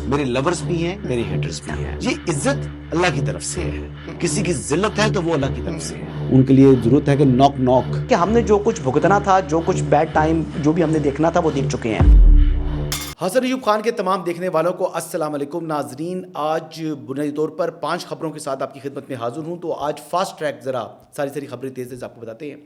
میرے لورز بھی ہیں، میرے ہیٹرز بھی ہیں. یہ عزت اللہ کی طرف سے ہے. کسی کی ذلت ہے تو وہ اللہ کی طرف سے ہے. ان کے لیے ضرورت ہے کہ نوک نوک کہ ہم نے جو کچھ بھگتنا تھا، جو کچھ بیڈ ٹائم جو بھی ہم نے دیکھنا تھا وہ دیکھ چکے ہیں. حسن ایوب خان کے تمام دیکھنے والوں کو السلام علیکم. ناظرین، آج بنیادی طور پر 5 خبروں کے ساتھ آپ کی خدمت میں حاضر ہوں. تو آج فاسٹ ٹریک ذرا ساری خبریں تیز آپ کو بتاتے ہیں.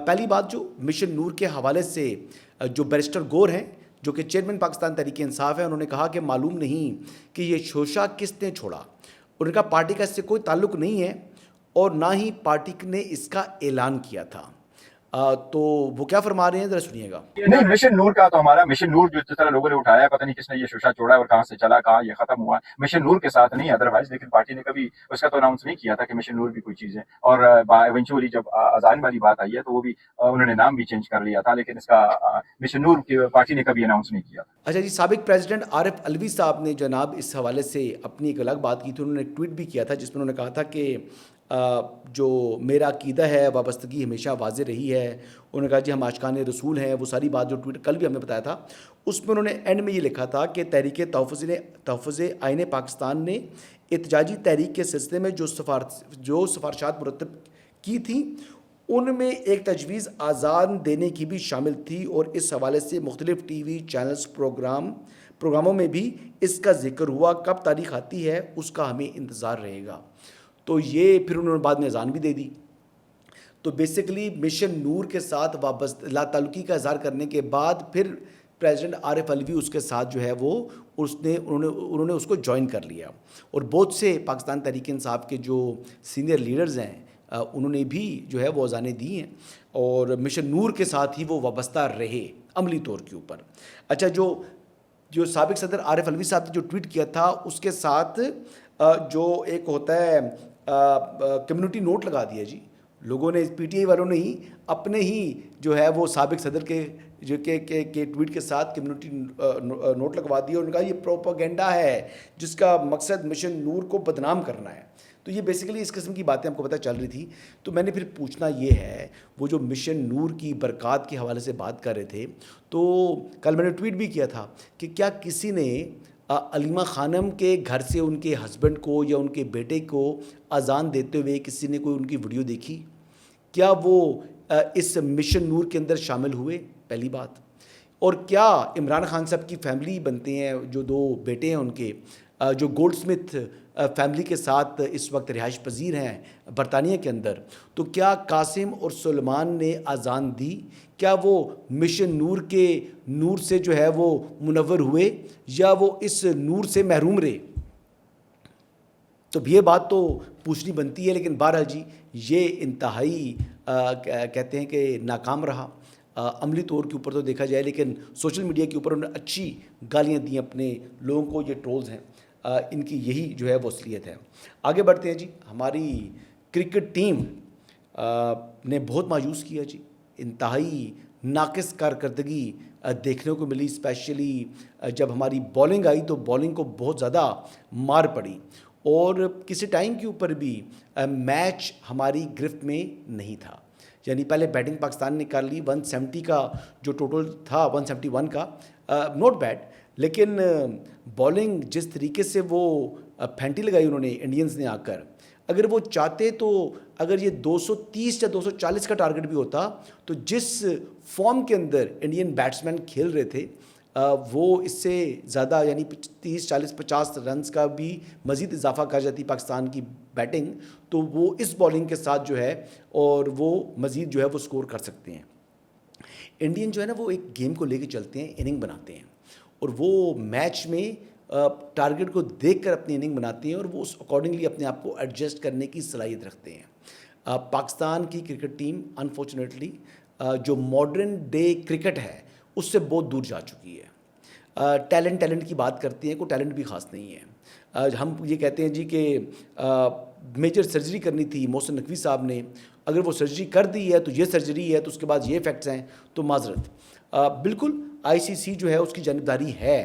پہلی بات جو مشن نور کے حوالے سے جو بیرسٹر گور ہیں، جو کہ چیئرمین پاکستان تحریک انصاف ہے، انہوں نے کہا کہ معلوم نہیں کہ یہ شوشہ کس نے چھوڑا. انہوں نے کہا پارٹی کا اس سے کوئی تعلق نہیں ہے اور نہ ہی پارٹی نے اس کا اعلان کیا تھا. تو وہ کیا فرما رہے ہیں ذرا سنیے گا. نہیں، مشن نور کا تو ہمارا مشن نور جس طرح لوگوں نے اٹھایا، پتہ نہیں کس نے یہ شوشہ چھوڑا اور کہاں سے چلا، کہاں یہ ختم ہوا. مشن نور کے ساتھ نہیں ادروائز، لیکن پارٹی نے کبھی اس کا تو اناؤنس نہیں کیا تھا کہ مشن نور بھی کوئی چیز ہے. اور ایونچولی جب اذان والی بات آئی ہے تو وہ بھی انہوں نے نام بھی چینج کر لیا تھا، لیکن اس کا مشن نور کی پارٹی نے کبھی اناؤنس نہیں کیا. اچھا جی، سابق پریزیڈنٹ عارف علوی صاحب نے جناب اس حوالے سے اپنی ایک الگ بات کی تھی. انہوں نے ایک ٹویٹ بھی کیا تھا جس میں انہوں نے کہا تھا کہ جو میرا عقیدہ ہے، وابستگی ہمیشہ واضح رہی ہے. انہوں نے کہا جی ہم عاشقان رسول ہیں. وہ ساری بات جو ٹویٹ کل بھی ہم نے بتایا تھا، اس میں انہوں نے اینڈ میں یہ لکھا تھا کہ تحریک تحفظ آئین پاکستان نے احتجاجی تحریک کے سلسلے میں جو سفارشات مرتب کی تھیں ان میں ایک تجویز آزان دینے کی بھی شامل تھی، اور اس حوالے سے مختلف ٹی وی چینلز پروگراموں میں بھی اس کا ذکر ہوا. کب تاریخ آتی ہے اس کا ہمیں انتظار رہے گا. تو یہ پھر انہوں نے بعد میں اذان بھی دے دی. تو بیسیکلی مشن نور کے ساتھ لا تعلقی کا اظہار کرنے کے بعد پھر پریزیڈنٹ عارف علوی اس کے ساتھ جو ہے وہ انہوں نے اس کو جوائن کر لیا. اور بہت سے پاکستان تحریک انصاف کے جو سینئر لیڈرز ہیں انہوں نے بھی جو ہے وہ اذانیں دی ہیں اور مشن نور کے ساتھ ہی وہ وابستہ رہے عملی طور کے اوپر. اچھا، جو سابق صدر عارف علوی صاحب نے جو ٹویٹ کیا تھا اس کے ساتھ جو ایک ہوتا ہے کمیونٹی نوٹ لگا دیا جی. لوگوں نے پی ٹی آئی والوں نے ہی اپنے ہی جو ہے وہ سابق صدر کے ٹویٹ کے ساتھ کمیونٹی نوٹ لگوا دیا اور ان کا یہ پروپیگنڈا ہے جس کا مقصد مشن نور کو بدنام کرنا ہے. تو یہ بیسیکلی اس قسم کی باتیں ہم کو پتہ چل رہی تھی. تو میں نے پھر پوچھنا یہ ہے، وہ جو مشن نور کی برکات کے حوالے سے بات کر رہے تھے، تو کل میں نے ٹویٹ بھی کیا تھا کہ کیا کسی نے علیمہ خانم کے گھر سے ان کے ہسبینڈ کو یا ان کے بیٹے کو اذان دیتے ہوئے کسی نے کوئی ان کی ویڈیو دیکھی؟ کیا وہ اس مشن نور کے اندر شامل ہوئے؟ پہلی بات. اور کیا عمران خان صاحب کی فیملی بنتے ہیں، جو 2 بیٹے ہیں ان کے، جو گولڈ سمتھ فیملی کے ساتھ اس وقت رہائش پذیر ہیں برطانیہ کے اندر، تو کیا قاسم اور سلمان نے اذان دی؟ کیا وہ مشن نور کے نور سے جو ہے وہ منور ہوئے یا وہ اس نور سے محروم رہے؟ تو یہ بات تو پوچھنی بنتی ہے. لیکن بہرحال جی یہ انتہائی کہتے ہیں کہ ناکام رہا عملی طور کے اوپر تو دیکھا جائے، لیکن سوشل میڈیا کے اوپر انہوں نے اچھی گالیاں دیں اپنے لوگوں کو. یہ ٹرولز ہیں، ان کی یہی جو ہے وہ اصلیت ہے. آگے بڑھتے ہیں جی. ہماری کرکٹ ٹیم نے بہت مایوس کیا جی. انتہائی ناقص کارکردگی دیکھنے کو ملی، اسپیشلی جب ہماری بالنگ آئی تو بالنگ کو بہت زیادہ مار پڑی اور کسی ٹائم کے اوپر بھی میچ ہماری گرفت میں نہیں تھا. یعنی پہلے بیٹنگ پاکستان نے کر لی 170 کا جو ٹوٹل تھا 171 کا، نوٹ بیڈ. لیکن بالنگ جس طریقے سے وہ پھینٹی لگائی انہوں نے انڈینز نے آ کر، اگر وہ چاہتے تو اگر یہ 230 یا 240 کا ٹارگٹ بھی ہوتا تو جس فارم کے اندر انڈین بیٹسمین کھیل رہے تھے وہ اس سے زیادہ، یعنی 30 40 50 رنز کا بھی مزید اضافہ کر جاتی پاکستان کی بیٹنگ، تو وہ اس بالنگ کے ساتھ جو ہے اور وہ مزید جو ہے وہ سکور کر سکتے ہیں. انڈین جو ہے نا وہ ایک گیم کو لے کے چلتے ہیں، اننگ بناتے ہیں اور وہ میچ میں ٹارگٹ کو دیکھ کر اپنی اننگ بناتے ہیں اور وہ اس اکارڈنگلی اپنے آپ کو ایڈجسٹ کرنے کی صلاحیت رکھتے ہیں. پاکستان کی کرکٹ ٹیم انفارچونیٹلی جو ماڈرن ڈے کرکٹ ہے اس سے بہت دور جا چکی ہے. ٹیلنٹ کی بات کرتے ہیں، کوئی ٹیلنٹ بھی خاص نہیں ہے. ہم یہ کہتے ہیں جی کہ میجر سرجری کرنی تھی محسن نقوی صاحب نے، اگر وہ سرجری کر دی ہے تو یہ سرجری ہے تو اس کے بعد یہ ایفیکٹس ہیں، تو معذرت. بالکل آئی سی سی جو ہے اس کی جانبداری ہے.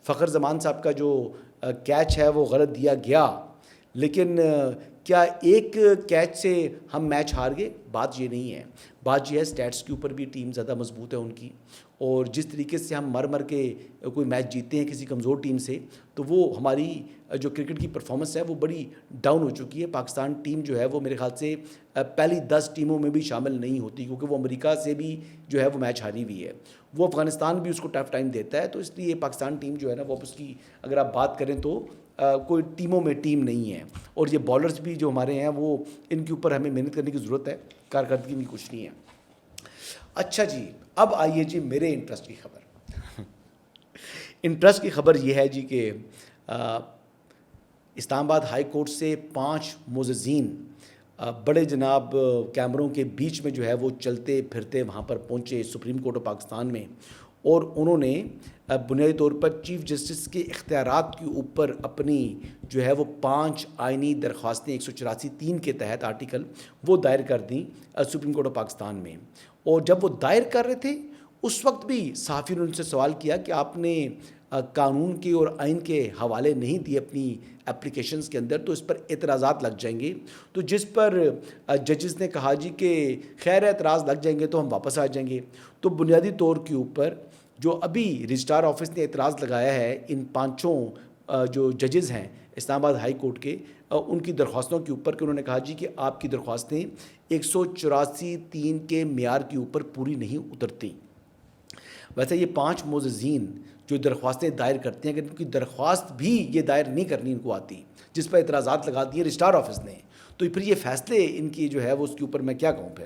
فخر زمان صاحب کا جو کیچ ہے وہ غلط دیا گیا، لیکن کیا ایک کیچ سے ہم میچ ہار گئے؟ بات یہ نہیں ہے. بات یہ ہے سٹیٹس کے اوپر بھی ٹیم زیادہ مضبوط ہے ان کی, اور جس طریقے سے ہم مر کے کوئی میچ جیتے ہیں کسی کمزور ٹیم سے, تو وہ ہماری جو کرکٹ کی پرفارمنس ہے وہ بڑی ڈاؤن ہو چکی ہے. پاکستان ٹیم جو ہے وہ میرے خیال سے پہلی 10 ٹیموں میں بھی شامل نہیں ہوتی, کیونکہ وہ امریکہ سے بھی جو ہے وہ میچ ہاری ہوئی ہے. وہ افغانستان بھی اس کو ٹف ٹائم دیتا ہے, تو اس لیے پاکستان ٹیم جو ہے نا وہ اس کی اگر آپ بات کریں تو کوئی ٹیموں میں ٹیم نہیں ہے. اور یہ بالرز بھی جو ہمارے ہیں وہ ان کے اوپر ہمیں محنت کرنے کی ضرورت ہے, کارکردگی میں کچھ نہیں ہے. اچھا جی, اب آئیے جی میرے انٹرسٹ کی خبر. انٹرسٹ کی خبر یہ ہے جی کہ اسلام آباد ہائی کورٹ سے 5 معززین بڑے جناب کیمروں کے بیچ میں جو ہے وہ چلتے پھرتے وہاں پر پہنچے سپریم کورٹ آف پاکستان میں, اور انہوں نے بنیادی طور پر چیف جسٹس کے اختیارات کے اوپر اپنی جو ہے وہ 5 آئینی درخواستیں 184(3) کے تحت آرٹیکل وہ دائر کر دیں سپریم کورٹ آف پاکستان میں. اور جب وہ دائر کر رہے تھے اس وقت بھی صحافیوں نے ان سے سوال کیا کہ آپ نے قانون کے اور آئین کے حوالے نہیں دیے اپنی اپلیکیشنز کے اندر, تو اس پر اعتراضات لگ جائیں گے. تو جس پر ججز نے کہا جی کہ خیر اعتراض لگ جائیں گے تو ہم واپس آ جائیں گے. تو بنیادی طور کے اوپر جو ابھی رجسٹرار آفس نے اعتراض لگایا ہے ان 5 جو ججز ہیں اسلام آباد ہائی کورٹ کے, ان کی درخواستوں کے اوپر, کہ انہوں نے کہا جی کہ آپ کی درخواستیں 184(3) کے معیار کے اوپر پوری نہیں اترتی. ویسے یہ 5 معززین جو درخواستیں دائر کرتے ہیں, اگر ان کی درخواست بھی یہ دائر نہیں کرنی ان کو آتی, جس پر اعتراضات لگا دیے رجسٹرار آفس نے, تو پھر یہ فیصلے ان کی جو ہے وہ اس کے اوپر میں کیا کہوں پھر.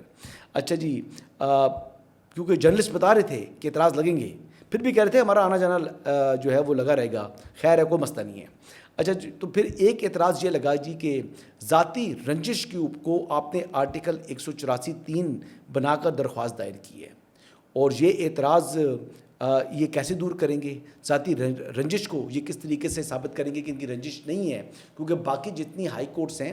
اچھا جی, کیونکہ جرنلسٹ بتا رہے تھے کہ اعتراض لگیں گے, پھر بھی کہہ رہے تھے ہمارا آنا جانا جو ہے وہ لگا رہے گا, خیر ہے کوئی مسئلہ نہیں ہے. اچھا جی, تو پھر ایک اعتراض یہ لگا جی کہ ذاتی رنجش کو آپ نے آرٹیکل 184(3) بنا کر درخواست دائر کی ہے, اور یہ اعتراض یہ کیسے دور کریں گے؟ ذاتی رنجش کو یہ کس طریقے سے ثابت کریں گے کہ ان کی رنجش نہیں ہے؟ کیونکہ باقی جتنی ہائی کورٹس ہیں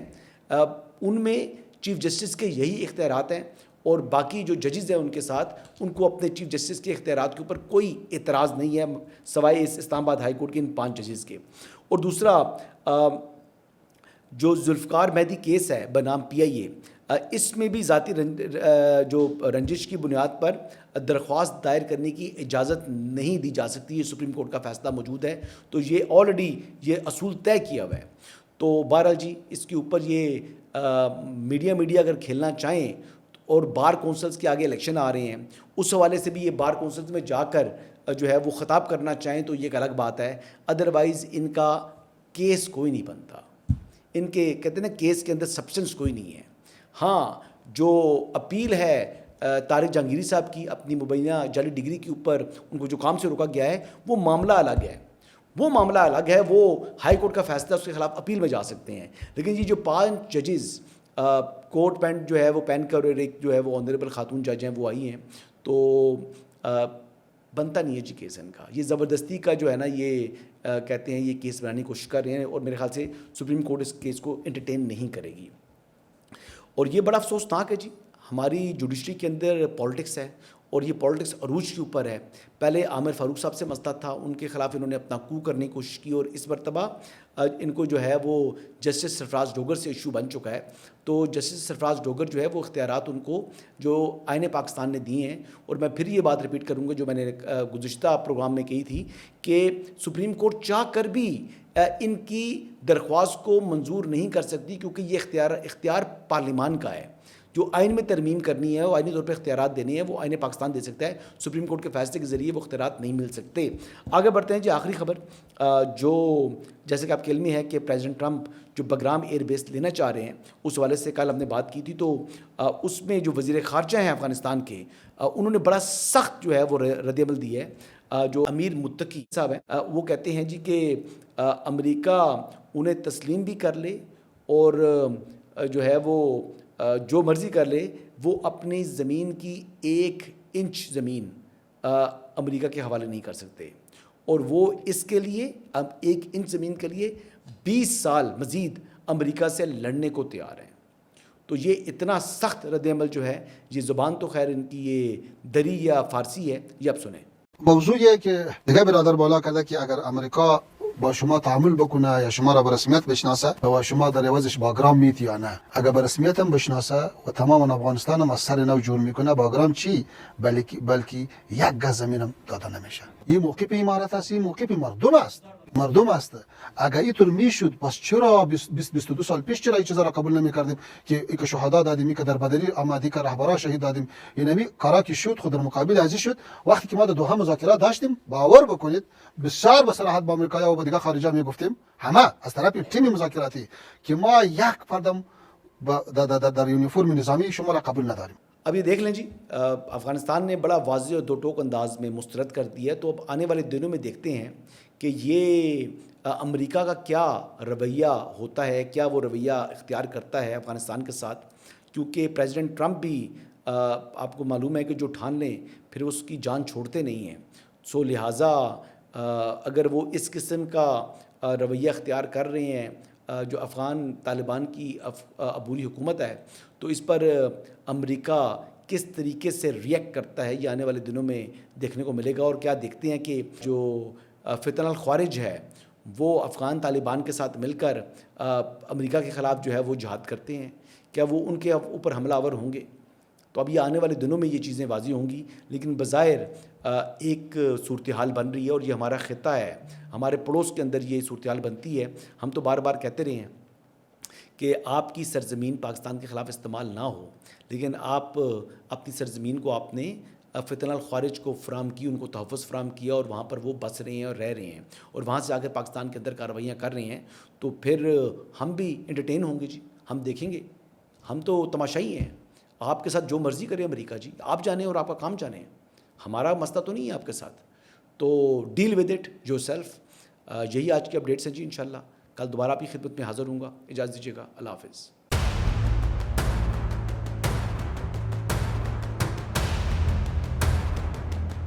ان میں چیف جسٹس کے یہی اختیارات ہیں, اور باقی جو ججز ہیں ان کے ساتھ ان کو اپنے چیف جسٹس کے اختیارات کے اوپر کوئی اعتراض نہیں ہے سوائے اس اسلام آباد ہائی کورٹ کے ان 5 ججز کے. اور دوسرا جو ذوالفقار مہدی کیس ہے بنام PIA, اس میں بھی ذاتی جو رنجش کی بنیاد پر درخواست دائر کرنے کی اجازت نہیں دی جا سکتی. یہ سپریم کورٹ کا فیصلہ موجود ہے, تو یہ آلریڈی یہ اصول طے کیا ہوا ہے. تو بہرحال جی اس کے اوپر یہ میڈیا اگر کھیلنا چاہیں, اور بار کونسلز کے آگے الیکشن آ رہے ہیں, اس حوالے سے بھی یہ بار کونسلز میں جا کر جو ہے وہ خطاب کرنا چاہیں تو یہ ایک الگ بات ہے. ادروائز ان کا کیس کوئی نہیں بنتا, ان کے کہتے ہیں نا کیس کے اندر سبسٹنس کوئی نہیں ہے. ہاں, جو اپیل ہے طارق جہانگیری صاحب کی اپنی مبینہ جعلی ڈگری کے اوپر ان کو جو کام سے روکا گیا ہے, وہ معاملہ الگ ہے, وہ ہائی کورٹ کا فیصلہ, اس کے خلاف اپیل میں جا سکتے ہیں. لیکن یہ جو 5 ججز کوٹ پینٹ جو ہے وہ پہن کر, اور ایک جو ہے وہ آنریبل خاتون جج ہیں وہ آئی ہیں, تو بنتا نہیں ہے جی کیس ان کا. یہ زبردستی کا جو ہے نا یہ کہتے ہیں یہ کیس بنانے کی کوشش کر رہے ہیں, اور میرے خیال سے سپریم کورٹ اس کیس کو انٹرٹین نہیں کرے گی. اور یہ بڑا افسوسناک ہے جی, ہماری جوڈیشری کے اندر پالیٹکس ہے, اور یہ پالیٹکس عروج کے اوپر ہے. پہلے عامر فاروق صاحب سے مسئلہ تھا, ان کے خلاف انہوں نے اپنا کو کرنے کی کوشش کی, اور اس مرتبہ ان کو جو ہے وہ جسٹس سرفراز ڈوگر سے ایشو بن چکا ہے. تو جسٹس سرفراز ڈوگر جو ہے وہ اختیارات ان کو جو آئین پاکستان نے دیے ہیں, اور میں پھر یہ بات ریپیٹ کروں گا جو میں نے گزشتہ پروگرام میں کہی تھی کہ سپریم کورٹ چاہ کر بھی ان کی درخواست کو منظور نہیں کر سکتی, کیونکہ یہ اختیار پارلیمان کا ہے. جو آئین میں ترمیم کرنی ہے, وہ آئینی طور پہ اختیارات دینے ہیں, وہ آئین پاکستان دے سکتا ہے. سپریم کورٹ کے فیصلے کے ذریعے وہ اختیارات نہیں مل سکتے. آگے بڑھتے ہیں جی. آخری خبر جو جیسے کہ آپ کے علم میں ہے کہ پریزیڈنٹ ٹرمپ جو بگرام ایئر بیس لینا چاہ رہے ہیں, اس حوالے سے کل ہم نے بات کی تھی, تو اس میں جو وزیر خارجہ ہیں افغانستان کے, انہوں نے بڑا سخت جو ہے وہ رد عمل دی ہے. جو امیر متقی صاحب ہیں وہ کہتے ہیں جی کہ امریکہ انہیں تسلیم بھی کر لے اور جو ہے وہ جو مرضی کر لے, وہ اپنی زمین کی 1 انچ زمین امریکہ کے حوالے نہیں کر سکتے, اور وہ اس کے لیے اب 1 انچ زمین کے لیے 20 سال مزید امریکہ سے لڑنے کو تیار ہیں. تو یہ اتنا سخت رد عمل جو ہے, یہ زبان تو خیر ان کی یہ دری یا فارسی ہے, یہ اب سنیں. موضوع یہ ہے کہ دیگر برادر بالا کرده که اگر امریکا با شما تعامل بکنه یا شما را به رسمیت بشناسه و شما در عوضش باگرام میتی یا نه. اگر به رسمیت هم بشناسه و تمام افغانستان هم از سر نو جور میکنه، باگرام چی؟ بلکه یک گز زمین هم داده نمیشه. این موقف امارات است، این موقف مردم است. اگر اینطور میشد پس چرا 22 سال پیش چرا این چیزا را قبول نمیکردیم که ای که شهدا دادیم، که در بدری آمدی که رهبرا شهید دادیم، یعنی کارا که شد خود در مقابل ازی شد. وقتی که ما در دوحه مذاکرات داشتیم، باور بکنید بسیار به صراحت با آمریکایی‌ها و با دیگر خارجا میگفتیم، همه از طرف تیم مذاکراتی، که ما یک فردم در یونیفرم نظامی شما را قبول نداریم. اب یہ دیکھ لیں جی، افغانستان نے بڑا واضح اور دو ٹوک انداز میں مسترد کر دیا ہے. تو اب آنے والے دنوں میں دیکھتے ہیں کہ یہ امریکہ کا کیا رویہ ہوتا ہے، کیا وہ رویہ اختیار کرتا ہے افغانستان کے ساتھ. کیونکہ پریزیڈنٹ ٹرمپ بھی آپ کو معلوم ہے کہ جو ٹھان لیں پھر اس کی جان چھوڑتے نہیں ہیں. سو لہٰذا اگر وہ اس قسم کا رویہ اختیار کر رہے ہیں جو افغان طالبان کی عبوری حکومت ہے، تو اس پر امریکہ کس طریقے سے ریئیکٹ کرتا ہے یہ آنے والے دنوں میں دیکھنے کو ملے گا. اور کیا دیکھتے ہیں کہ جو فتن الخوارج ہے وہ افغان طالبان کے ساتھ مل کر امریکہ کے خلاف جو ہے وہ جہاد کرتے ہیں، کیا وہ ان کے اوپر حملہ آور ہوں گے. تو اب یہ آنے والے دنوں میں یہ چیزیں واضح ہوں گی. لیکن بظاہر ایک صورتحال بن رہی ہے اور یہ ہمارا خطہ ہے، ہمارے پڑوس کے اندر یہ صورتحال بنتی ہے. ہم تو بار بار کہتے رہے ہیں کہ آپ کی سرزمین پاکستان کے خلاف استعمال نہ ہو، لیکن آپ اپنی سرزمین کو آپ نے فتن الخوارج کو فراہم کی، ان کو تحفظ فراہم کیا، اور وہاں پر وہ بس رہے ہیں اور رہ رہے ہیں، اور وہاں سے آ کر پاکستان کے اندر کارروائیاں کر رہے ہیں. تو پھر ہم بھی انٹرٹین ہوں گے جی، ہم دیکھیں گے. ہم تو تماشائی ہیں. آپ کے ساتھ جو مرضی کرے امریکہ جی، آپ جانیں اور آپ کا کام جانیں، ہمارا مسئلہ تو نہیں ہے آپ کے ساتھ. تو deal with it yourself. یہی آج کی اپڈیٹس ہیں جی. انشاءاللہ کل دوبارہ آپ کی خدمت میں حاضر ہوں گا. اجازت دیجیے گا. اللہ حافظ.